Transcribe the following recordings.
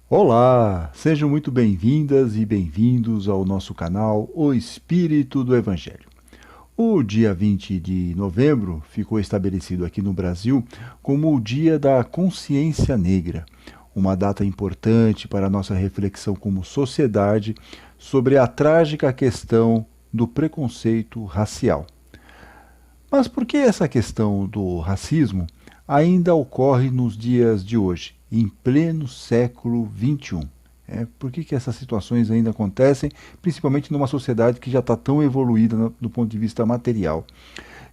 Olá, sejam muito bem-vindas e bem-vindos ao nosso canal O Espírito do Evangelho. O dia 20 de novembro ficou estabelecido aqui no Brasil como o Dia da Consciência Negra, uma data importante para a nossa reflexão como sociedade sobre a trágica questão do preconceito racial. Mas por que essa questão do racismo ainda ocorre nos dias de hoje, em pleno século XXI? Por que essas situações ainda acontecem, principalmente numa sociedade que já está tão evoluída do ponto de vista material?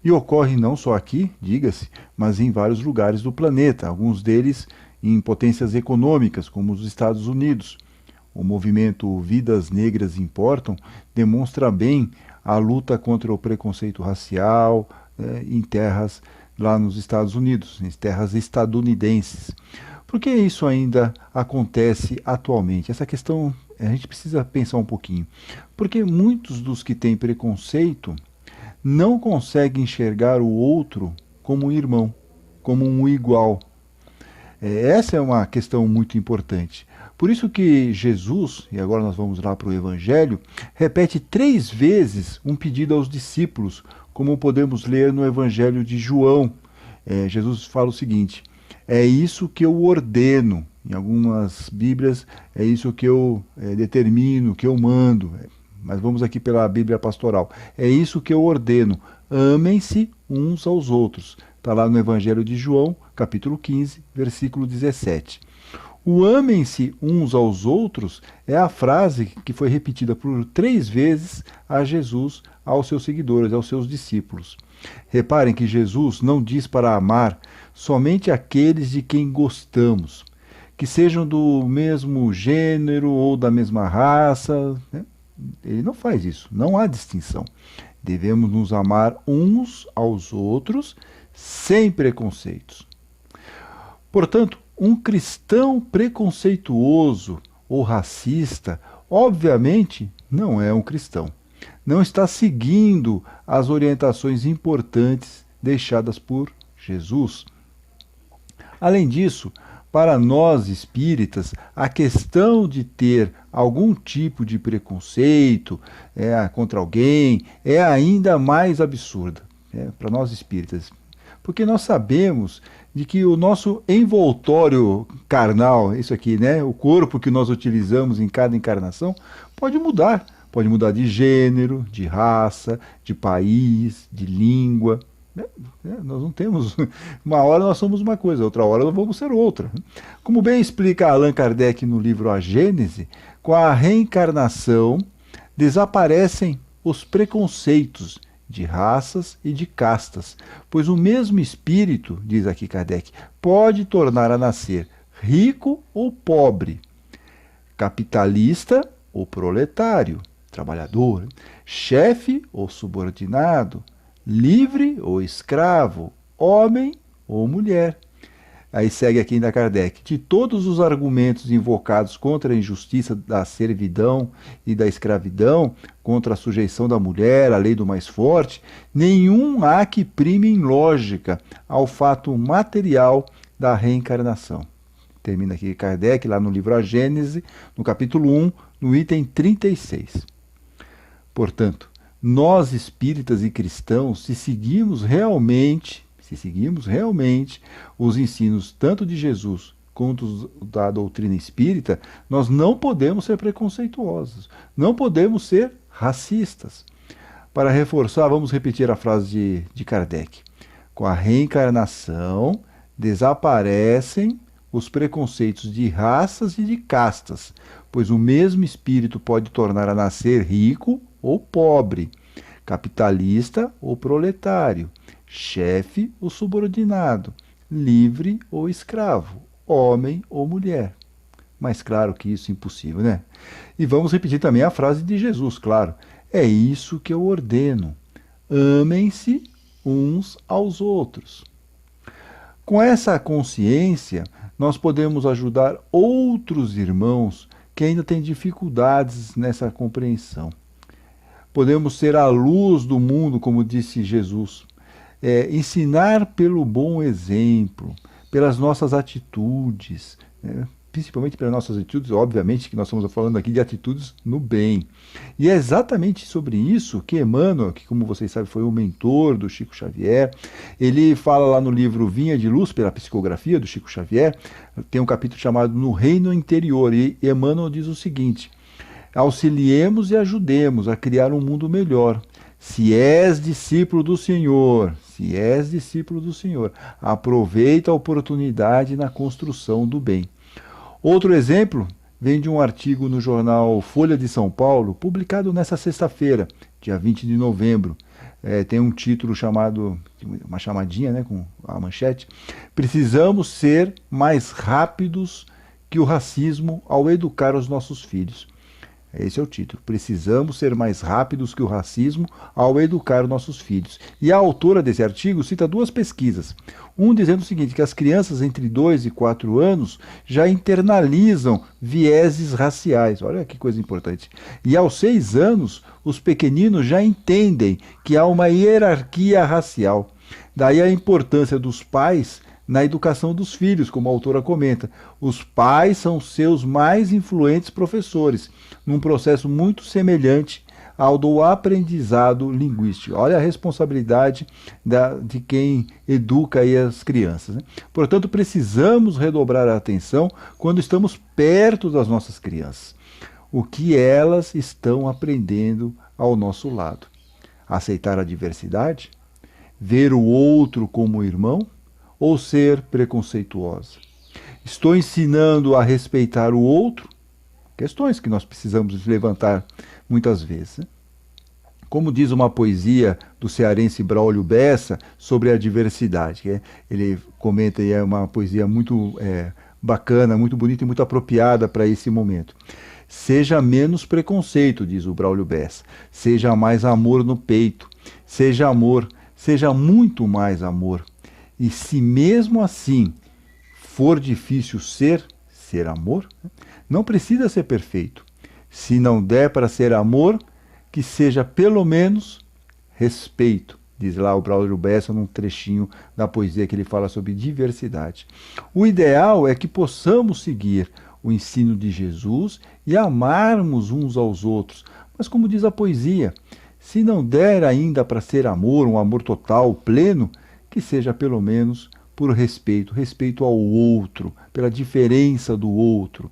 E ocorre não só aqui, diga-se, mas em vários lugares do planeta, alguns deles em potências econômicas, como os Estados Unidos. O movimento Vidas Negras Importam demonstra bem a luta contra o preconceito racial em terras lá nos Estados Unidos, em terras estadunidenses. Por que isso ainda acontece atualmente? Essa questão a gente precisa pensar um pouquinho. Porque muitos dos que têm preconceito não conseguem enxergar o outro como um irmão, como um igual. Essa é uma questão muito importante. Por isso que Jesus, e agora nós vamos lá para o Evangelho, repete 3 vezes um pedido aos discípulos, como podemos ler no Evangelho de João. Jesus fala o seguinte: é isso que eu ordeno. Em algumas Bíblias, é isso que eu determino, que eu mando. Mas vamos aqui pela Bíblia Pastoral. É isso que eu ordeno. Amem-se uns aos outros. Está lá no Evangelho de João, capítulo 15, versículo 17. O amem-se uns aos outros é a frase que foi repetida por 3 vezes a Jesus, aos seus seguidores, aos seus discípulos. Reparem que Jesus não diz para amar somente aqueles de quem gostamos, que sejam do mesmo gênero ou da mesma raça. Ele não faz isso, não há distinção. Devemos nos amar uns aos outros sem preconceitos. Portanto, um cristão preconceituoso ou racista, obviamente, não é um cristão. Não está seguindo as orientações importantes deixadas por Jesus. Além disso, para nós espíritas, a questão de ter algum tipo de preconceito contra alguém é ainda mais absurda, para nós espíritas. Porque nós sabemos de que o nosso envoltório carnal, isso aqui, né, o corpo que nós utilizamos em cada encarnação, pode mudar. Pode mudar de gênero, de raça, de país, de língua. Nós não temos. Uma hora nós somos uma coisa, outra hora nós vamos ser outra. Como bem explica Allan Kardec no livro A Gênese, com a reencarnação desaparecem os preconceitos de raças e de castas, pois o mesmo espírito, diz aqui Kardec, pode tornar a nascer rico ou pobre, capitalista ou proletário, trabalhador, chefe ou subordinado, livre ou escravo, homem ou mulher. Aí segue aqui ainda Kardec. De todos os argumentos invocados contra a injustiça da servidão e da escravidão, contra a sujeição da mulher, a lei do mais forte, nenhum há que prime em lógica ao fato material da reencarnação. Termina aqui Kardec, lá no livro A Gênese, no capítulo 1, no item 36. Portanto, nós espíritas e cristãos, se seguimos realmente os ensinos tanto de Jesus quanto da doutrina espírita, nós não podemos ser preconceituosos, não podemos ser racistas. Para reforçar, vamos repetir a frase de Kardec. Com a reencarnação, desaparecem os preconceitos de raças e de castas, pois o mesmo espírito pode tornar a nascer rico ou pobre, capitalista ou proletário, chefe ou subordinado, livre ou escravo, homem ou mulher. Mas claro que isso é impossível, né? E vamos repetir também a frase de Jesus, claro. É isso que eu ordeno. Amem-se uns aos outros. Com essa consciência, nós podemos ajudar outros irmãos que ainda têm dificuldades nessa compreensão. Podemos ser a luz do mundo, como disse Jesus. Ensinar pelo bom exemplo, pelas nossas atitudes, né? principalmente pelas nossas atitudes, obviamente que nós estamos falando aqui de atitudes no bem. E é exatamente sobre isso que Emmanuel, que como vocês sabem foi o mentor do Chico Xavier, ele fala lá no livro Vinha de Luz, pela psicografia do Chico Xavier, tem um capítulo chamado No Reino Interior, e Emmanuel diz o seguinte: auxiliemos e ajudemos a criar um mundo melhor. Se és discípulo do Senhor, se és discípulo do Senhor, aproveita a oportunidade na construção do bem. Outro exemplo vem de um artigo no jornal Folha de São Paulo, publicado nessa sexta-feira, dia 20 de novembro. Tem um título chamado, uma chamadinha, né, com a manchete: Precisamos ser mais rápidos que o racismo ao educar os nossos filhos. Esse é o título. Precisamos ser mais rápidos que o racismo ao educar nossos filhos. E a autora desse artigo cita duas pesquisas. Um dizendo o seguinte, que as crianças entre 2 e 4 anos já internalizam vieses raciais. Olha que coisa importante. E aos 6 anos, os pequeninos já entendem que há uma hierarquia racial. Daí a importância dos pais na educação dos filhos, como a autora comenta. Os pais são seus mais influentes professores, num processo muito semelhante ao do aprendizado linguístico. Olha a responsabilidade de quem educa aí as crianças, né? Portanto, precisamos redobrar a atenção quando estamos perto das nossas crianças. O que elas estão aprendendo ao nosso lado? Aceitar a diversidade? Ver o outro como irmão? Ou ser preconceituosa? Estou ensinando a respeitar o outro? Questões que nós precisamos levantar muitas vezes, né? Como diz uma poesia do cearense Braulio Bessa sobre a diversidade, ele comenta, e é uma poesia muito bacana, muito bonita e muito apropriada para esse momento. Seja menos preconceito, diz o Braulio Bessa, seja mais amor no peito, seja amor, seja muito mais amor. E se mesmo assim for difícil ser amor, não precisa ser perfeito. Se não der para ser amor, que seja pelo menos respeito, diz lá o Braulio Bessa num trechinho da poesia que ele fala sobre diversidade. O ideal é que possamos seguir o ensino de Jesus e amarmos uns aos outros. Mas como diz a poesia, se não der ainda para ser amor, um amor total, pleno, que seja pelo menos por respeito, respeito ao outro, pela diferença do outro.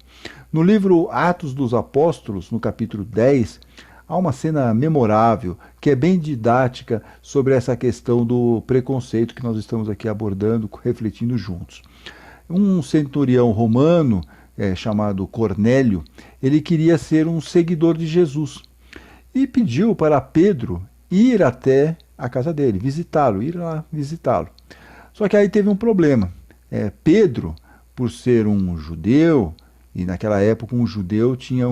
No livro Atos dos Apóstolos, no capítulo 10, há uma cena memorável, que é bem didática sobre essa questão do preconceito que nós estamos aqui abordando, refletindo juntos. Um centurião romano, chamado Cornélio, ele queria ser um seguidor de Jesus e pediu para Pedro ir até a casa dele, visitá-lo, ir lá visitá-lo. Só que aí teve um problema. Pedro, por ser um judeu, e naquela época um judeu tinha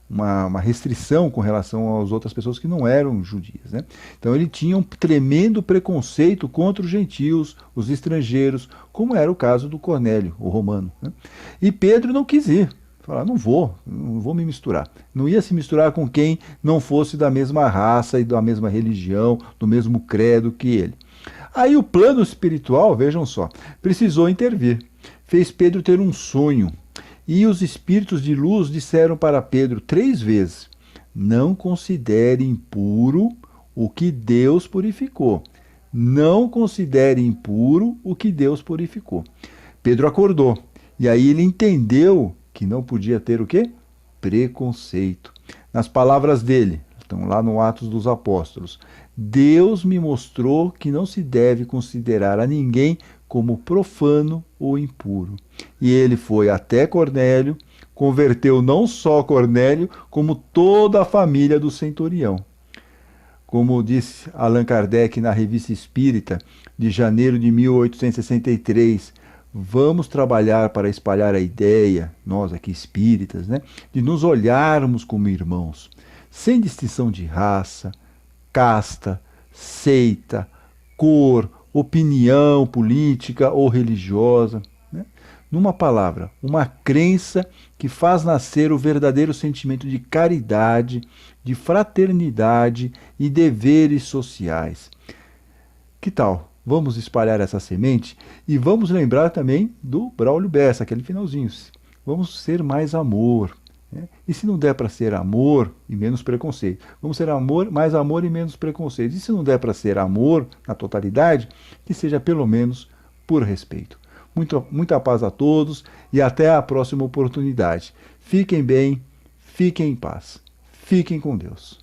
uma restrição com relação às outras pessoas que não eram judias, né? Então ele tinha um tremendo preconceito contra os gentios, os estrangeiros, como era o caso do Cornélio, o romano, né? E Pedro não quis ir. Falar, não vou me misturar. Não ia se misturar com quem não fosse da mesma raça e da mesma religião, do mesmo credo que ele. Aí o plano espiritual, vejam só, precisou intervir. Fez Pedro ter um sonho. E os espíritos de luz disseram para Pedro 3 vezes: não considere impuro o que Deus purificou. Não considere impuro o que Deus purificou. Pedro acordou. E aí ele entendeu que não podia ter o quê? Preconceito. Nas palavras dele, estão lá no Atos dos Apóstolos, Deus me mostrou que não se deve considerar a ninguém como profano ou impuro. E ele foi até Cornélio, converteu não só Cornélio, como toda a família do centurião. Como disse Allan Kardec na Revista Espírita, de janeiro de 1863, vamos trabalhar para espalhar a ideia, nós aqui espíritas, né, de nos olharmos como irmãos, sem distinção de raça, casta, seita, cor, opinião política ou religiosa, né? Numa palavra, uma crença que faz nascer o verdadeiro sentimento de caridade, de fraternidade e deveres sociais. Que tal? Vamos espalhar essa semente e vamos lembrar também do Braulio Bessa, aquele finalzinho. vamos ser mais amor. Né? E se não der para ser amor e menos preconceito, vamos ser amor, mais amor e menos preconceito. E se não der para ser amor na totalidade, que seja pelo menos por respeito. Muita paz a todos e até a próxima oportunidade. Fiquem bem, fiquem em paz. Fiquem com Deus.